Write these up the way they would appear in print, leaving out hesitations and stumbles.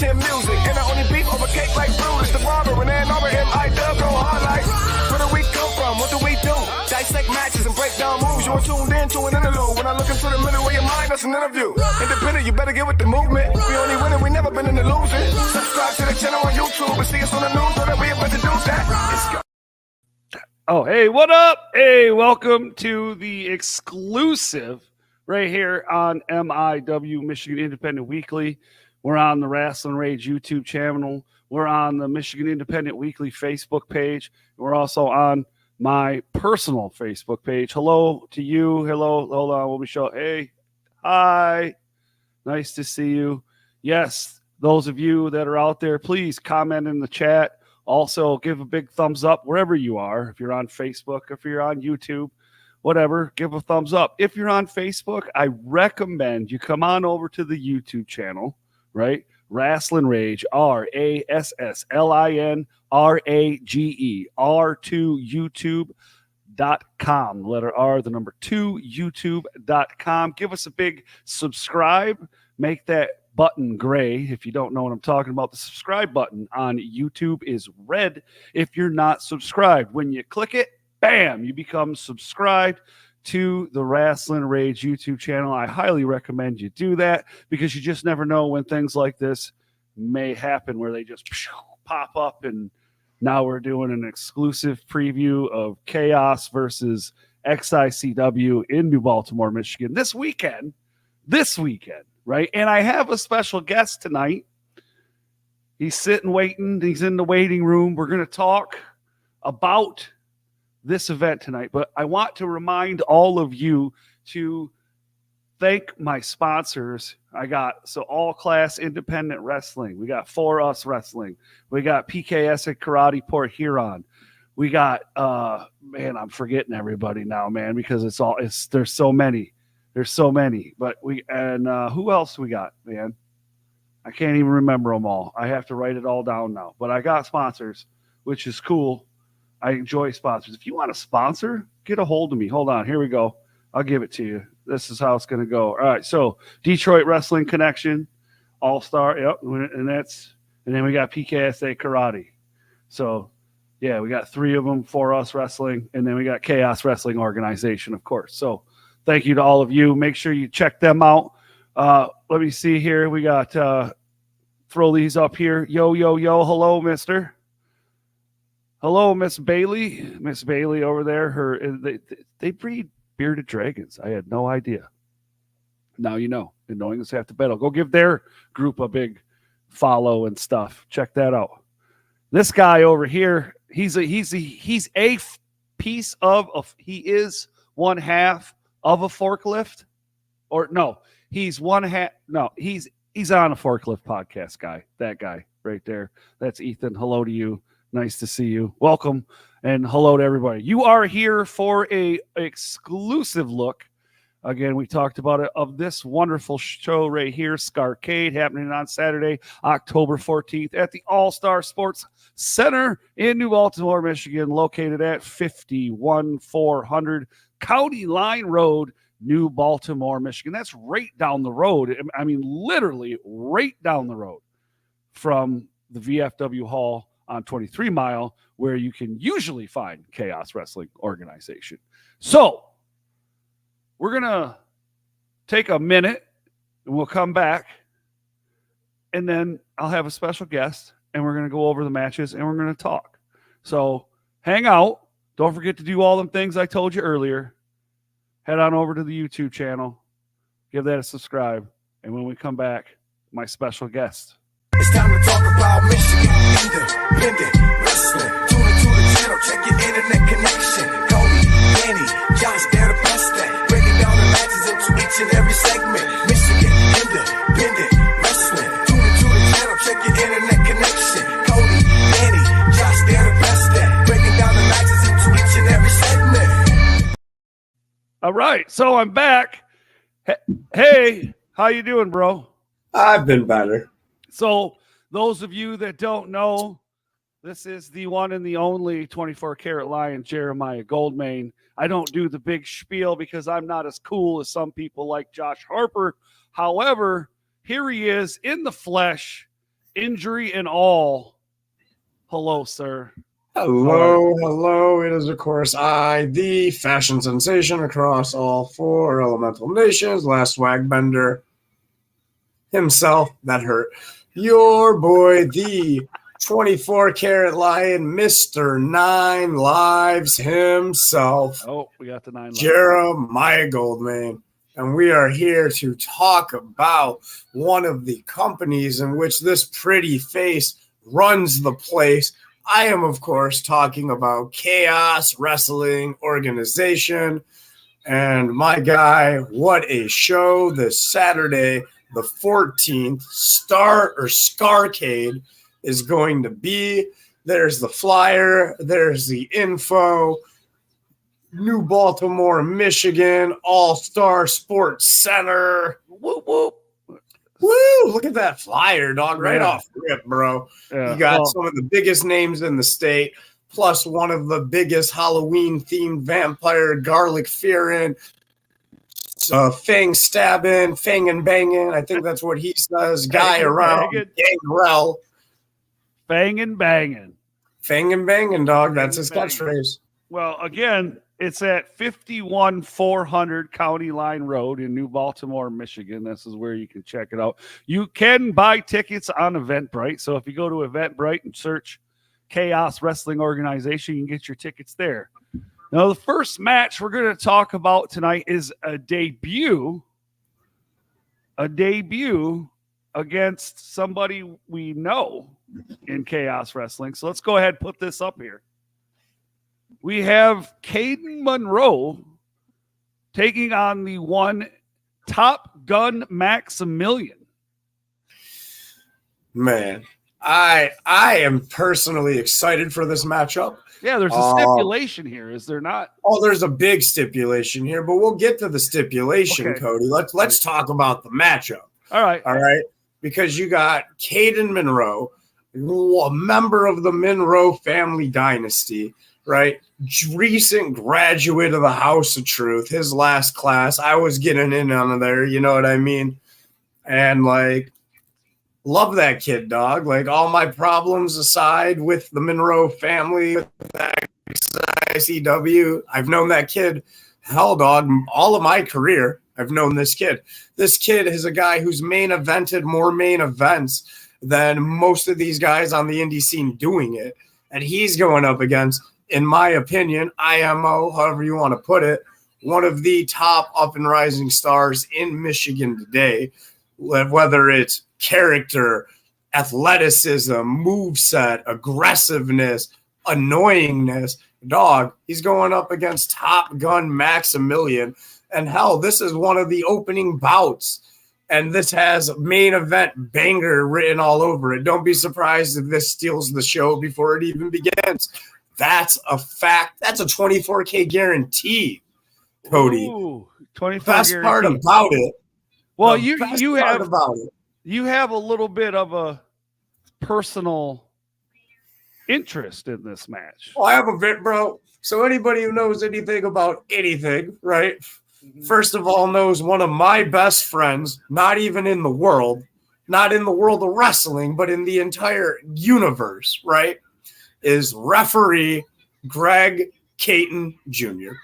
Chin music, and I only beef over cake like fruit. It's the barber, and then over MIW go hard like. Where do we come from? What do we do? Dissect matches and break down moves. You're tuned in to an interlude. When I look into the middle of your mind, that's an interview. Independent, you better get with the movement. We only winning, we never been in the losing. Subscribe to the channel on YouTube and see us on the news so that we able to do that. Oh, hey, what up? Hey, welcome to the exclusive right here on MIW, Michigan Independent Weekly. We're on the Wrestling Rage YouTube channel. We're on the Michigan Independent Weekly Facebook page. We're also on my personal Facebook page. Hello to you. Hello. Hold on. We'll be showing. Hey. Hi. Nice to see you. Yes, those of you that are out there, please comment in the chat. Also, give a big thumbs up wherever you are. If you're on Facebook, if you're on YouTube, whatever, give a thumbs up. If you're on Facebook, I recommend you come on over to the YouTube channel, right? Wrestling Rage, RASSLINRAGE, R2YouTube.com. Letter R, the number 2, YouTube.com. Give us a big subscribe. Make that button gray. If you don't know what I'm talking about, the subscribe button on YouTube is red if you're not subscribed. When you click it, bam, you become subscribed to the Wrestling Rage YouTube channel. I highly recommend you do that because you just never know when things like this may happen where they just pop up. And now we're doing an exclusive preview of Chaos versus XICW in New Baltimore, Michigan this weekend, right? And I have a special guest tonight. He's sitting waiting. He's in the waiting room. We're going to talk about this event tonight, but I want to remind all of you to thank my sponsors. I got All Class Independent Wrestling. We got For Us Wrestling. We got PKS at Karate Port Huron. We got man, I'm forgetting everybody now, man, because there's so many. There's so many. But who else we got, man? I can't even remember them all. I have to write it all down now. But I got sponsors, which is cool. I enjoy sponsors. If you want to sponsor, get a hold of me. Hold on. Here we go. I'll give it to you. This is how it's going to go. All right. So Detroit Wrestling Connection, All-Star. Yep. And then we got PKSA Karate. So, yeah, we got 3 of them, For Us Wrestling. And then we got Chaos Wrestling Organization, of course. So thank you to all of you. Make sure you check them out. Let me see here. We got throw these up here. Yo, yo, yo. Hello, mister. Hello, Miss Bailey. Miss Bailey over there. They breed bearded dragons. I had no idea. Now you know. And knowing this half the battle. Go give their group a big follow and stuff. Check that out. This guy over here, he is one half of a forklift. Or no, he's one half. No, he's on a forklift podcast guy. That guy right there. That's Ethan. Hello to you. Nice to see you. Welcome and hello to everybody. You are here for a exclusive look. Again, we talked about it of this wonderful show right here, SCARCADE, happening on Saturday, October 14th at the All-Star Sports Center in New Baltimore, Michigan, located at 51400 County Line Road, New Baltimore, Michigan. That's right down the road. I mean, literally right down the road from the VFW Hall on 23 Mile, where you can usually find Chaos Wrestling Organization. So we're going to take a minute and we'll come back, and then I'll have a special guest and we're going to go over the matches and we're going to talk. So hang out. Don't forget to do all them things I told you earlier. Head on over to the YouTube channel, give that a subscribe, and when we come back, my special guest. It's time to talk about Michigan Independent Wrestling. Tune into the channel, check your internet connection. Cody, Danny, Josh, they're the best at breaking down the matches into each and every segment. Michigan Independent Wrestling. Tune into the channel, check your internet connection. Cody, Danny, Josh, they're the best at breaking down the matches into each and every segment. All right, so I'm back. Hey, how you doing, bro? I've been better. So those of you that don't know, this is the one and the only 24-karat lion, Jeremiah Goldmane. I don't do the big spiel because I'm not as cool as some people like Josh Harper. However, here he is in the flesh. injury and all. Hello, sir. Hello. It is, of course, I, the fashion sensation across all 4 elemental nations, last wagbender himself, that hurt. Your boy, the 24-karat lion, Mr. 9 Lives himself. Oh, we got the 9 lives. Jeremiah Goldman. And we are here to talk about one of the companies in which this pretty face runs the place. I am, of course, talking about Kaos Wrestling Organization. And my guy, what a show this Saturday, the 14th, SCARCADE is going to be. There's the flyer, there's the info. New Baltimore, Michigan, All-Star Sports Center. Whoop, whoop. Woo! Look at that flyer, dog. Right off rip, bro. Yeah. You got some of the biggest names in the state, plus one of the biggest Halloween-themed vampire garlic fearing, fang stabbing, fang and banging. I think that's what he says. Guy around Gangrel. Fang and banging. Fang and banging, dog. That's his catchphrase. Well, again, it's at 51400 County Line Road in New Baltimore, Michigan. This is where you can check it out. You can buy tickets on Eventbrite. So if you go to Eventbrite and search Kaos Wrestling Organization, you can get your tickets there. Now, the first match we're going to talk about tonight is a debut against somebody we know in Kaos Wrestling. So let's go ahead and put this up here. We have Caden Monroe taking on the one Top Gun Maximillian. Man, I am personally excited for this matchup. Yeah, there's a stipulation here, is there not? Oh, there's a big stipulation here, but we'll get to the stipulation, okay. Cody. Let's talk about the matchup. All right. Because you got Caden Monroe, a member of the Monroe family dynasty, right? Recent graduate of the House of Truth, his last class. I was getting in on there, you know what I mean? And love that kid, dog. All my problems aside with the Monroe family, with XICW, I've known that kid, hell, dog, all of my career. I've known this kid. This kid is a guy who's main evented more main events than most of these guys on the indie scene doing it. And he's going up against, in my opinion, IMO, however you want to put it, one of the top up and rising stars in Michigan today, whether it's character, athleticism, moveset, aggressiveness, annoyingness. Dog, he's going up against Top Gun Maximillian. And hell, this is one of the opening bouts. And this has main event banger written all over it. Don't be surprised if this steals the show before it even begins. That's a fact. That's a 24K guarantee, Cody. Ooh, 24 Best guarantee. part about it. Well, you have a little bit of a personal interest in this match. Well, I have a bit, bro. So anybody who knows anything about anything, right? First of all, knows one of my best friends, not even in the world, not in the world of wrestling, but in the entire universe, right? Is referee Greg Caton Jr.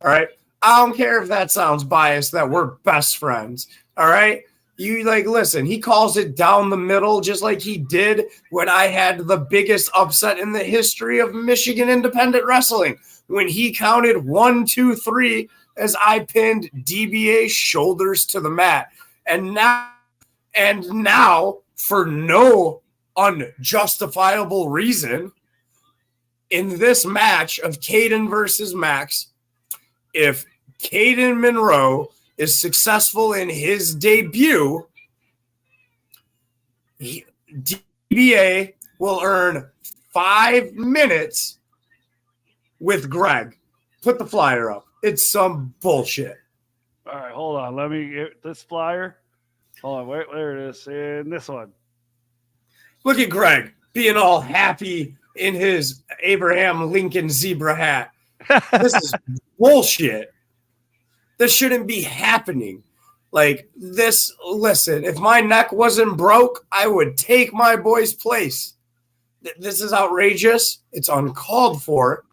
All right. I don't care if that sounds biased that we're best friends. All right. You listen, he calls it down the middle, just like he did when I had the biggest upset in the history of Michigan independent wrestling, when he counted 1, 2, 3 as I pinned DBA shoulders to the mat. And now for no unjustifiable reason, in this match of Caden versus Max, if Caden Monroe is successful in his debut, DBA will earn 5 minutes with Greg. Put the flyer up. It's some bullshit. All right, hold on. Let me get this flyer. Hold on. Wait, there it is. In this one. Look at Greg being all happy in his Abraham Lincoln zebra hat. This is bullshit. This shouldn't be happening. Like this, listen, if my neck wasn't broke, I would take my boy's place. This is outrageous. It's uncalled for.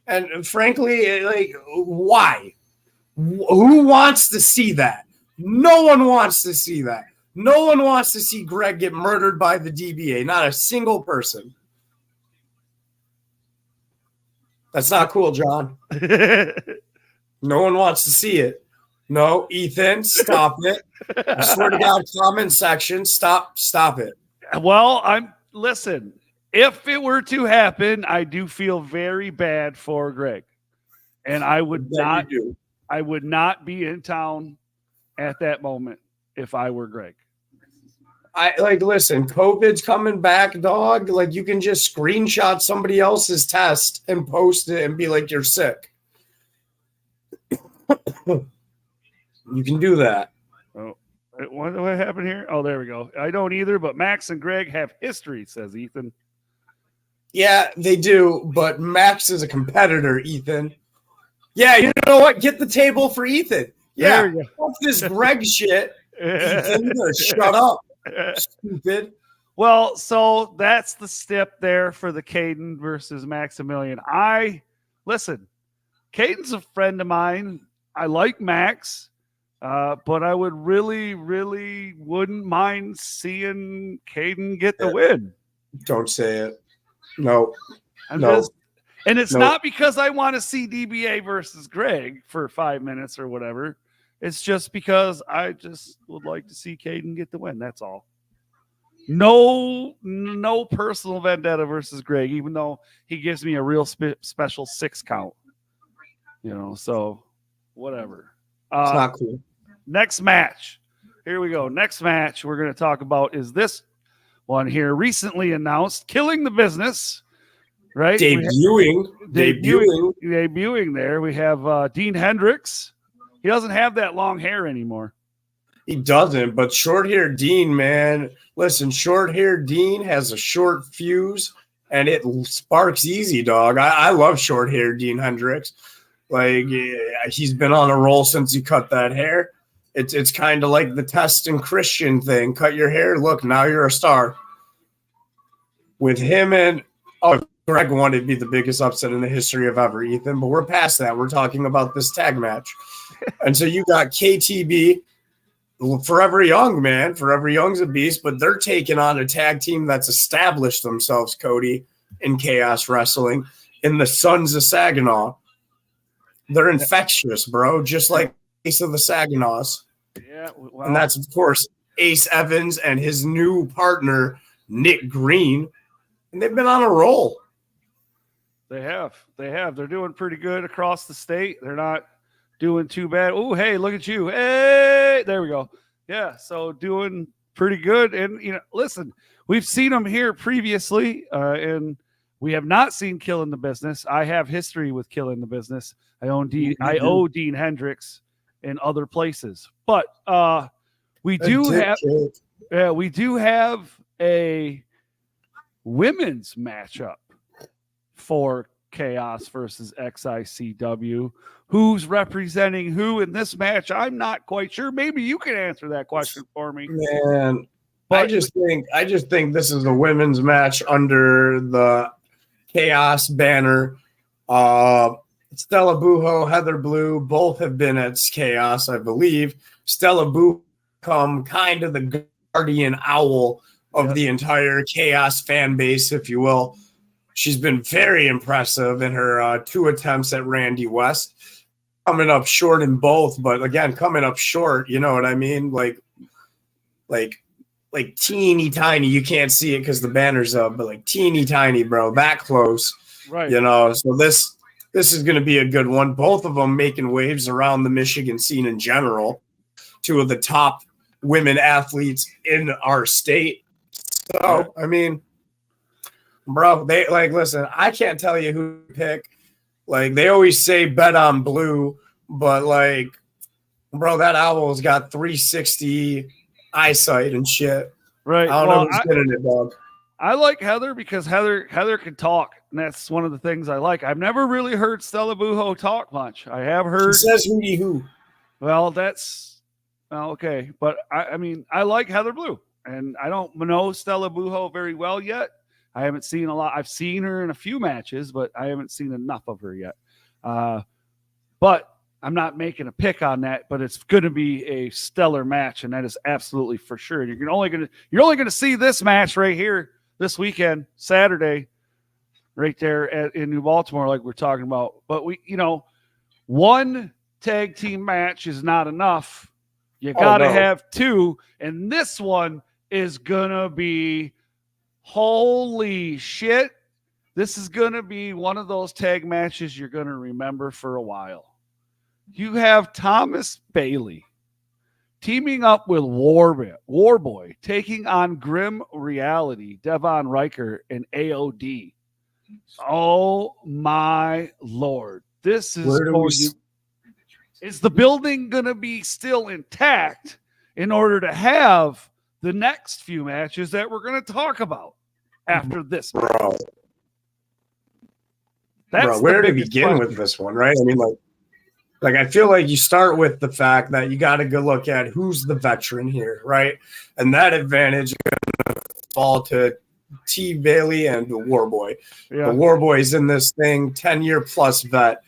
And frankly, like, why? Who wants to see that? No one wants to see that. No one wants to see Greg get murdered by the DBA. Not a single person. That's not cool, John. No one wants to see it. No, Ethan, stop it. I swear to God, comment section, stop it. Well, listen, if it were to happen, I do feel very bad for Greg. And I would not be in town at that moment if I were Greg. Listen, COVID's coming back, dog. Like, you can just screenshot somebody else's test and post it and be like, you're sick. You can do that. Oh, what happened here? Oh, there we go. I don't either, but Max and Greg have history, says Ethan. Yeah, they do, but Max is a competitor, Ethan. Yeah, you know what? Get the table for Ethan. Yeah, fuck this Greg shit. Ethan, you gotta shut up, stupid. Well, so that's the step there for the Caden versus Maximillian. Listen, Caden's a friend of mine. I like Max. But I would really, really wouldn't mind seeing Caden get the win. Don't say it. No. And it's not because I want to see DBA versus Greg for 5 minutes or whatever. It's just because I just would like to see Caden get the win. That's all. No personal vendetta versus Greg, even though he gives me a real special 6 count. So whatever. It's not cool. Next match. Here we go. Next match we're going to talk about is this one here. Recently announced, Killing the Business. Right? Debuting there. We have Dean Hendricks. He doesn't have that long hair anymore. He doesn't, but short-haired Dean, man. Listen, short-haired Dean has a short fuse, and it sparks easy, dog. I love short-haired Dean Hendricks. Like, he's been on a roll since he cut that hair. It's kind of like the Test and Christian thing. Cut your hair. Look, now you're a star. With him and Greg wanted to be the biggest upset in the history of ever, Ethan. But we're past that. We're talking about this tag match. And so you got KTB, Forever Young, man. Forever Young's a beast, but they're taking on a tag team that's established themselves, Cody, in Chaos Wrestling, in the Sons of Saginaw. They're infectious, bro, just like Ace of the Saginaws. Yeah, well, and that's, of course, Ace Evans and his new partner, Nick Green. And they've been on a roll. They have. They're doing pretty good across the state. They're not doing too bad. Oh, hey, look at you. Hey, there we go. Yeah, so doing pretty good. And, listen, we've seen them here previously, and we have not seen Killing the Business. I have history with Killing the Business. I owe Dean Hendricks in other places. But we do have a women's matchup for Chaos versus XICW. Who's representing who in this match? I'm not quite sure. Maybe you can answer that question for me. Man, but I just think this is a women's match under the Chaos banner. Stella Buho, Heather Blue, both have been at Chaos, I believe. Stella Buho become kind of the guardian owl of the entire Chaos fan base, if you will. She's been very impressive in her 2 attempts at Randy West. Coming up short in both, but again, coming up short, you know what I mean? Like teeny tiny. You can't see it because the banner's up, but like teeny tiny, bro. That close. Right. So this is going to be a good one. Both of them making waves around the Michigan scene in general. 2 of the top women athletes in our state. So, I mean, bro, listen, I can't tell you who to pick. Like, they always say bet on blue, but bro, that owl's got 360 eyesight and shit. Right. I don't know who's getting it, dog. I like Heather because Heather can talk, and that's one of the things I like. I've never really heard Stella Buho talk much. I have heard. She says who. Well, that's Well, okay, but I mean, I like Heather Blue, and I don't know Stella Buho very well yet. I haven't seen a lot. I've seen her in a few matches, but I haven't seen enough of her yet. But I'm not making a pick on that. But it's going to be a stellar match, and that is absolutely for sure. You're only going to see this match right here this weekend, Saturday, right there in New Baltimore, like we're talking about. But one tag team match is not enough. You got to have two, and this one is going to be, holy shit, this is going to be one of those tag matches you're going to remember for a while. You have Thomas Bailey teaming up with Warboy, taking on Grim Reality, Devon, Ryker, and A.O.D. Oh, my Lord. This is is the building going to be still intact in order to have the next few matches that we're going to talk about after this? Bro, where to begin with this one, right? I mean, like I feel like you start with the fact that you got to go look at who's the veteran here, right? And that advantage is going to fall to T. Bailey and the Warboy. Yeah. The Warboy's in this thing, 10-year plus vet.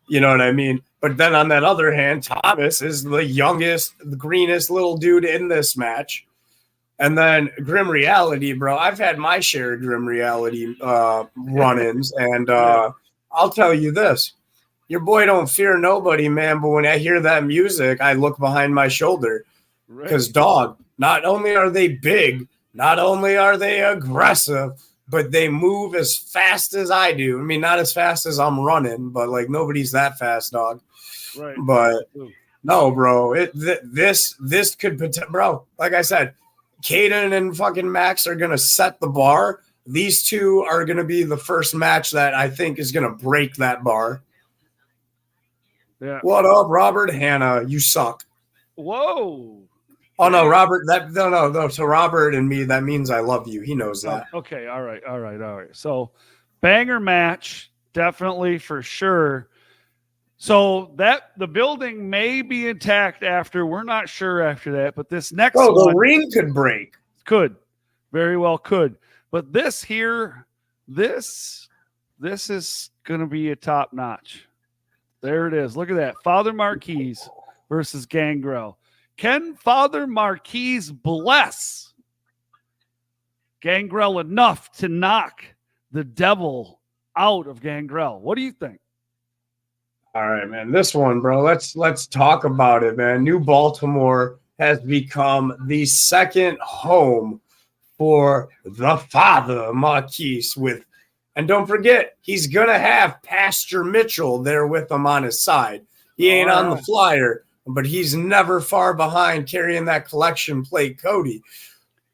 You know what I mean? But then on that other hand, Thomas is the youngest, the greenest little dude in this match. And then Grim Reality, bro. I've had my share of Grim Reality run-ins. And I'll tell you this. Your boy don't fear nobody, man. But when I hear that music, I look behind my shoulder. Because, dog, not only are they big, not only are they aggressive, but they move as fast as I do. I mean, not as fast as I'm running, but like nobody's that fast, dog. Right. But no, bro, this could, bro, like I said, Caden and fucking Max are going to set the bar. These two are going to be the first match that I think is going to break that bar. Yeah. What up, Robert? Hannah, you suck. Whoa. Oh no, Robert. No. To Robert and me, that means I love you. He knows that. Okay. All right. So, banger match, definitely for sure. So that the building may be intact after. We're not sure after that, but this next one, the ring could break. Could very well could. But this here, this is going to be a top notch. There it is. Look at that. Father Marquis versus Gangrel. Can Father Marquis bless Gangrel enough to knock the devil out of Gangrel? What do you think? All right, man. This one, bro. Let's talk about it, man. New Baltimore has become the second home for the Father Marquis and don't forget, he's gonna have Pastor Mitchell there with him on his side. He ain't on the flyer, but he's never far behind carrying that collection plate, Cody.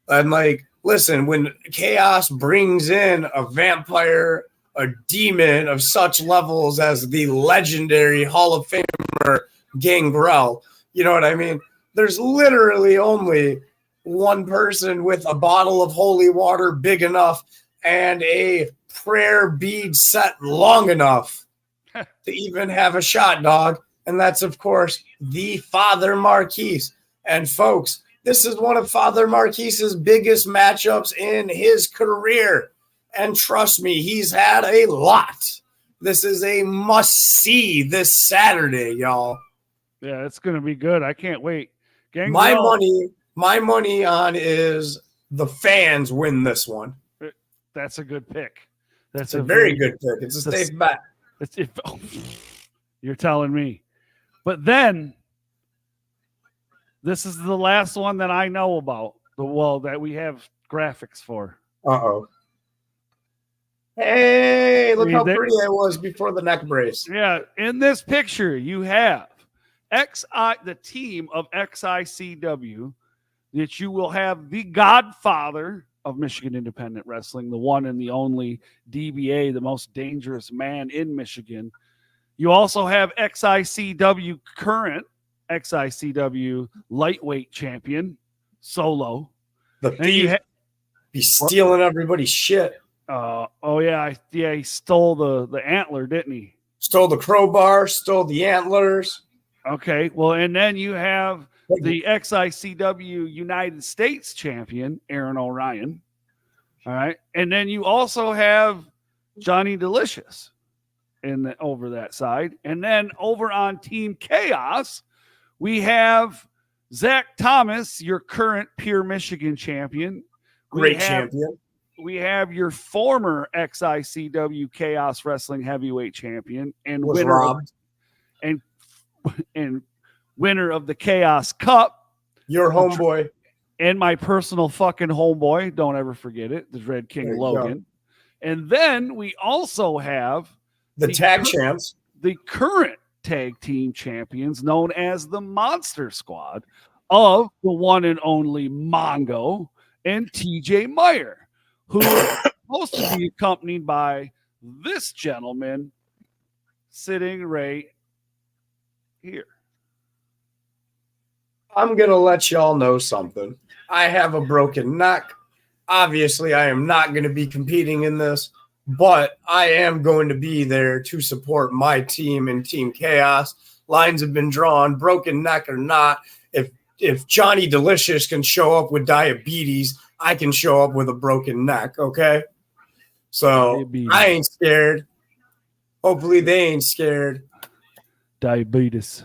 And like, listen, when Chaos brings in a vampire, a demon of such levels as the legendary Hall of Famer Gangrel, you know what I mean? There's literally only one person with a bottle of holy water big enough and a prayer bead set long enough to even have a shot, dog. And that's, of course, the Father Marquis. And folks, this is one of Father Marquis's biggest matchups in his career. And trust me, he's had a lot. This is a must-see this Saturday, y'all. Yeah, it's going to be good. I can't wait. Gangrel. My money on is the fans win this one. That's a good pick. That's a very good pick. It's a safe bet. You're telling me. But then, this is the last one that I know about. That we have graphics for. Uh-oh. Hey, look how pretty I was before the neck brace. Yeah, in this picture, you have the team of XICW, that you will have the godfather of Michigan Independent Wrestling, the one and the only DBA, the most dangerous man in Michigan. You also have XICW, current XICW lightweight champion, Solo. The thief. He's stealing everybody's shit. He stole the antler, didn't he? Stole the crowbar, stole the antlers. Okay, well, and then you have the XICW United States champion, Aaron O'Ryan. All right. And then you also have Johnny Delicious over that side. And then over on Team Chaos, we have Zach Thomas, your current Pure Michigan champion. Great champion. We have your former XICW Chaos Wrestling Heavyweight Champion and Was robbed. And winner of the Chaos Cup. Your homeboy. And my personal fucking homeboy. Don't ever forget it. The Red King Logan. Go. And then we also have the tag champs. The current tag team champions known as the Monster Squad of the one and only Mongo and TJ Meyer, who is supposed to be accompanied by this gentleman sitting right here. I'm going to let y'all know something. I have a broken neck. Obviously, I am not going to be competing in this, but I am going to be there to support my team and Team Chaos. Lines have been drawn, broken neck or not. If Johnny Delicious can show up with diabetes, I can show up with a broken neck, okay? So diabetes. I ain't scared. Hopefully they ain't scared. Diabetes.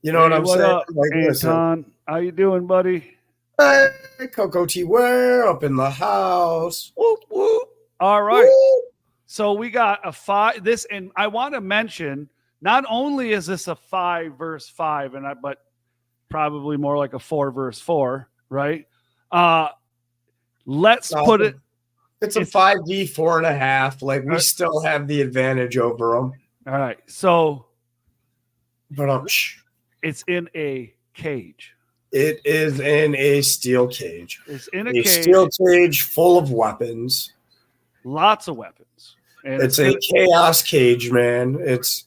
You know what I'm saying? Up, like, Anton? Listen. How you doing, buddy? Hey, Coco T. Ware up in the house. Whoop, whoop. All right. Whoop. So we got a 5. This, and I want to mention, not only is this a 5 versus 5, but probably more like a 4 versus 4, right? Let's put it. It's a 5v 4.5. Like we still have the advantage over them. All right. So, but it's in a cage. It is in a steel cage. It's in a cage. Steel cage full of weapons. Lots of weapons. And it's a chaos cage, man. It's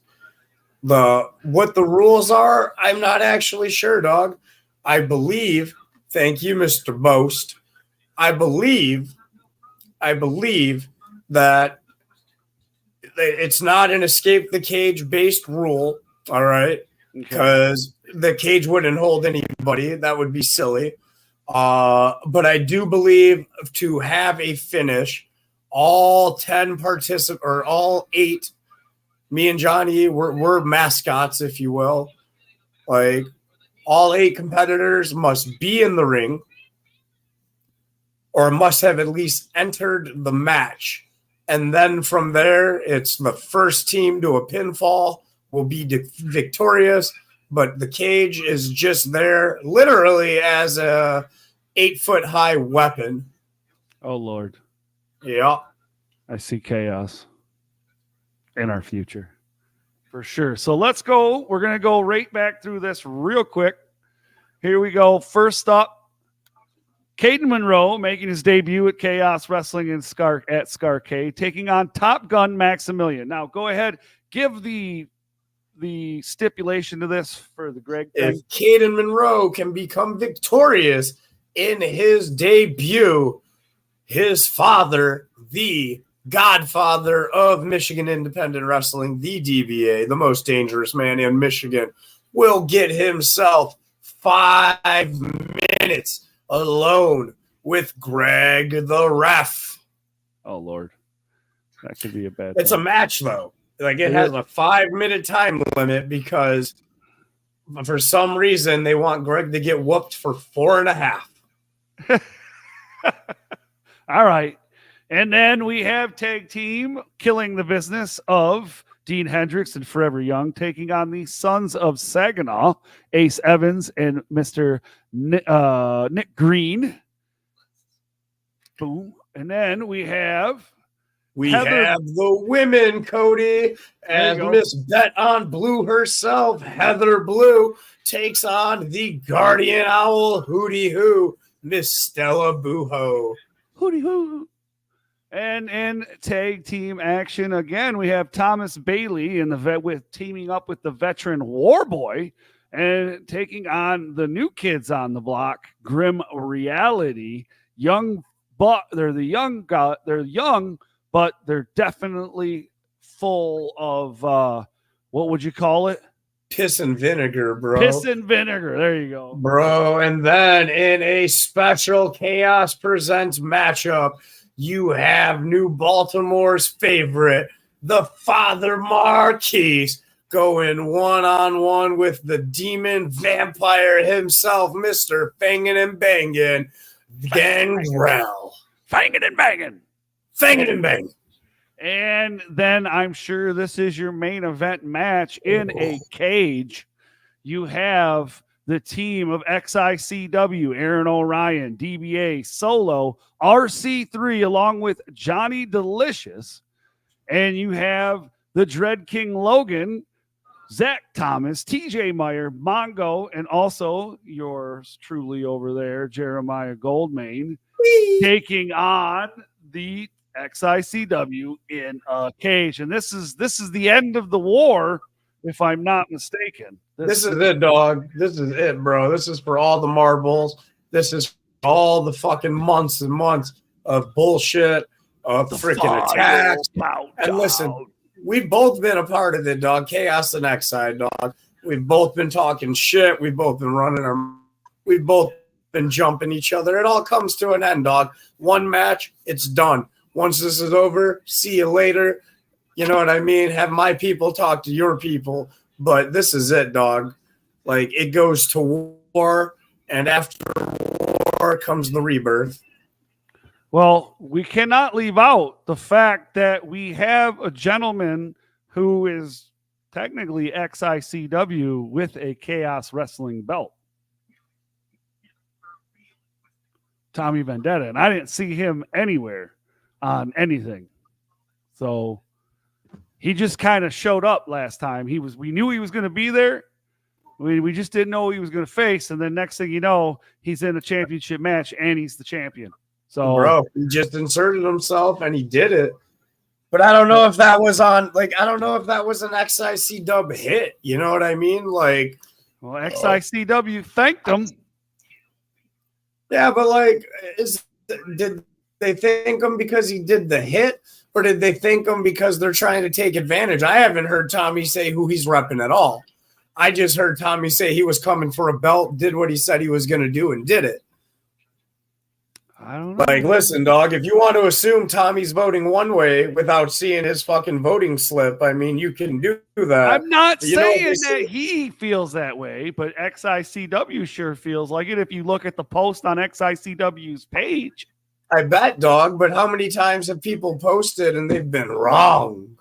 what the rules are. I'm not actually sure, dog. I believe. Thank you, Mr. Boast. I believe that it's not an escape the cage based rule. All right. Because the cage wouldn't hold anybody. That would be silly. But I do believe to have a finish, all 10 participants, or all 8, me and Johnny, we're mascots, if you will. Like, all 8 competitors must be in the ring or must have at least entered the match. And then from there, it's the first team to a pinfall will be victorious, but the cage is just there literally as a 8-foot-high weapon. Oh, Lord. Yeah. I see chaos in our future. For sure. So let's go. We're going to go right back through this real quick. Here we go. First up, Caden Monroe making his debut at Chaos Wrestling at SCARCADE, taking on Top Gun Maximillian. Now, go ahead. Give the stipulation to this for the Greg thing. If Caden Monroe can become victorious in his debut, his father, the godfather of Michigan Independent Wrestling, the DBA, the most dangerous man in Michigan, will get himself 5 minutes alone with Greg the ref. Oh, Lord. That could be a bad It's thing. a match, though. Like, it has a 5-minute time limit because for some reason they want Greg to get whooped for 4.5. All right. And then we have tag team killing the business of Dean Hendricks and Forever Young taking on the Sons of Saginaw, Ace Evans and Mr. Nick Green. Boom. And then we have the women, Cody, as Miss Bet on Blue herself, Heather Blue, takes on the Guardian Owl Hootie Hoo, Miss Stella Buho. Hootie Hoo. And in tag team action, again, we have Thomas Bailey in teaming up with the veteran Warboy and taking on the new kids on the block, Grim Reality. They're young, but they're definitely full of what would you call it? piss and vinegar, bro. Piss and vinegar. There you go. Bro, and then in a special Chaos Presents matchup, you have New Baltimore's favorite, the Father Marquis, going one-on-one with the demon vampire himself, Mr. Fangin' and Bangin', Gangrel. Fangin' and bangin'. Fangin' and Bangin'. And then I'm sure this is your main event match in a cage. You have the team of XICW, Aaron O'Ryan, DBA, Solo, RC3, along with Johnny Delicious. And you have the Dread King Logan, Zach Thomas, TJ Meyer, Mongo, and also yours truly over there, Jeremiah Goldmain, taking on the XICW in a cage. And this is the end of the war, if I'm not mistaken. This is it, dog. This is it, bro. This is for all the marbles. This is all the fucking months and months of bullshit, of freaking attacks. And listen, we've both been a part of it, dog. Chaos the next side, dog. We've both been talking shit. We've both been we've both been jumping each other. It all comes to an end, dog. One match, it's done. Once this is over, see you later. You know what I mean? Have my people talk to your people. But this is it, dog. Like, it goes to war, and after war comes the rebirth. Well, we cannot leave out the fact that we have a gentleman who is technically XICW with a Chaos Wrestling belt. Tommy Vendetta. And I didn't see him anywhere on anything. So he just kind of showed up last time. We knew he was going to be there. We just didn't know who he was going to face. And then next thing you know, he's in a championship match and he's the champion. So, bro, he just inserted himself and he did it. But I don't know if that was I don't know if that was an XICW hit. You know what I mean? Like, well, XICW thanked him. Yeah, but did they thank him because he did the hit? Or did they thank him because they're trying to take advantage? I haven't heard Tommy say who he's repping at all. I just heard Tommy say he was coming for a belt, did what he said he was going to do, and did it. I don't know. Like, listen, dog, if you want to assume Tommy's voting one way without seeing his fucking voting slip, I mean, you can do that. I'm not saying that he feels that way, but XICW sure feels like it if you look at the post on XICW's page. I bet, dog, but how many times have people posted and they've been wrong?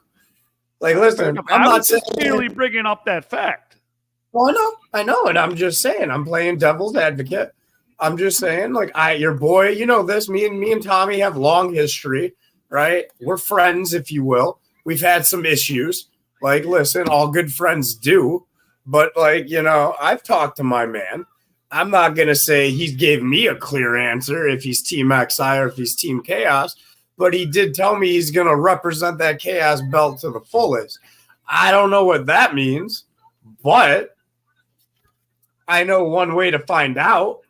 Like, listen, I'm not saying really bringing up that fact. Well, I know, and I'm just saying, I'm playing devil's advocate. I'm just saying, your boy, you know this, me and Tommy have long history, right? We're friends, if you will. We've had some issues. Like, listen, all good friends do, but I've talked to my man. I'm not going to say he gave me a clear answer if he's Team XI or if he's Team Chaos, but he did tell me he's going to represent that Chaos belt to the fullest. I don't know what that means, but I know one way to find out,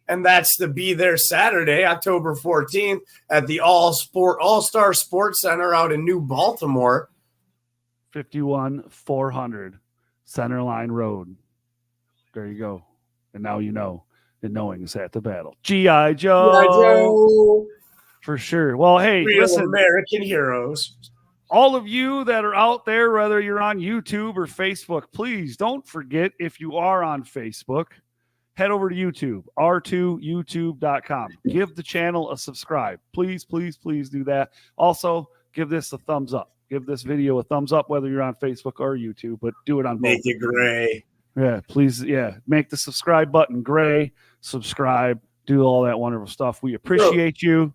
and that's to be there Saturday, October 14th at the All-Star Sports Center out in New Baltimore. 51400 Centerline Road. There you go. And now you know, and knowing is at the battle. G.I. Joe. For sure. Well, hey, real listen, American heroes. All of you that are out there, whether you're on YouTube or Facebook, please don't forget, if you are on Facebook, head over to YouTube, r2youtube.com. Give the channel a subscribe. Please, please, please do that. Also, give this a thumbs up. Give this video a thumbs up, whether you're on Facebook or YouTube, but do it on both. Make it gray. Yeah, please. Yeah. Make the subscribe button gray, subscribe, do all that wonderful stuff. We appreciate you.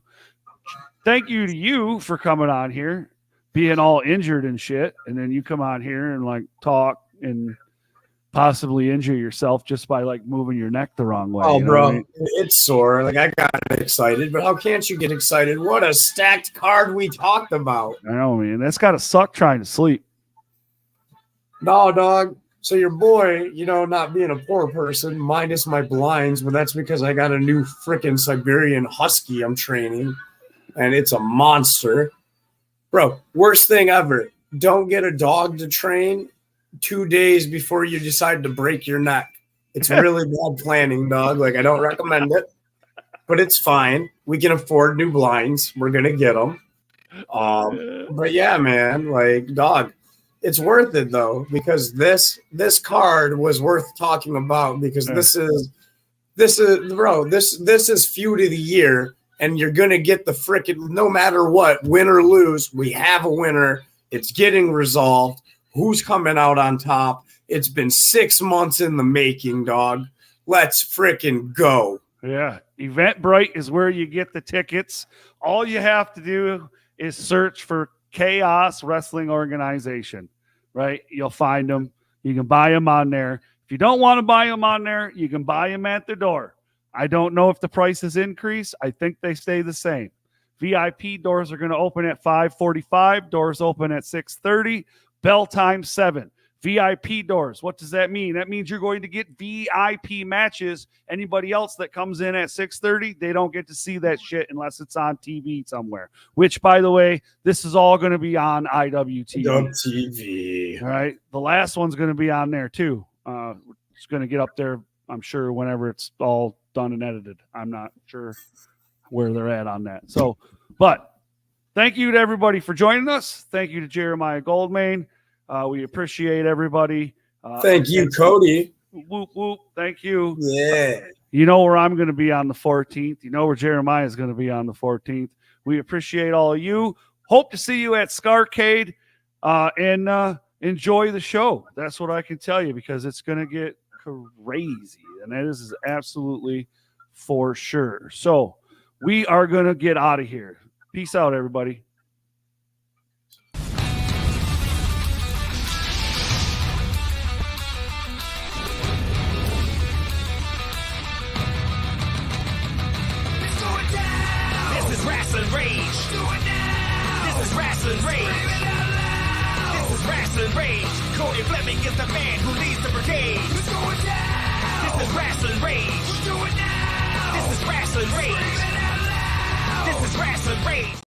Thank you to you for coming on here, being all injured and shit. And then you come on here and talk and possibly injure yourself just by moving your neck the wrong way. Oh, bro, I mean? It's sore. I got excited, but how can't you get excited? What a stacked card we talked about. I know, man. That's got to suck trying to sleep. No, dog. So your boy, not being a poor person, minus my blinds, but that's because I got a new freaking Siberian Husky I'm training, and it's a monster. Bro, worst thing ever. Don't get a dog to train 2 days before you decide to break your neck. It's really bad planning, dog. Like, I don't recommend it, but it's fine. We can afford new blinds. We're going to get them. But yeah, man, like, dog, it's worth it though, because this card was worth talking about, because this is feud of the year, and you're going to get the frickin', no matter what, win or lose, we have a winner. It's getting resolved. Who's coming out on top? It's been 6 months in the making, dog. Let's frickin' go. Yeah. Eventbrite is where you get the tickets. All you have to do is search for Kaos Wrestling Organization, right? You'll find them. You can buy them on there. If you don't want to buy them on there, you can buy them at the door. I don't know if the prices increase. I think they stay the same. VIP doors are going to open at 5:45. Doors open at 6:30. Bell time 7. VIP doors. What does that mean? That means you're going to get VIP matches. Anybody else that comes in at 6:30, they don't get to see that shit unless it's on TV somewhere. Which, by the way, this is all going to be on IWTV. All right. The last one's going to be on there too. It's going to get up there, I'm sure, whenever it's all done and edited. I'm not sure where they're at on that. So, but thank you to everybody for joining us. Thank you to Jeremiah Goldmain. We appreciate everybody. Thank you, Cody. Whoop, whoop. Thank you. Yeah. You know where I'm going to be on the 14th. You know where Jeremiah is going to be on the 14th. We appreciate all of you. Hope to see you at SCARCADE and enjoy the show. That's what I can tell you, because it's going to get crazy. And that is absolutely for sure. So we are going to get out of here. Peace out, everybody. Wrestling Rage. Do it now. This is Wrestling Rage. Scream it out loud. This is Wrestling Rage. Cody Fleming is the man who leads the brigade. Let's go down. This is Wrestling Rage. Do it now. This is Wrestling Rage. Scream it out loud. This is Wrestling Rage.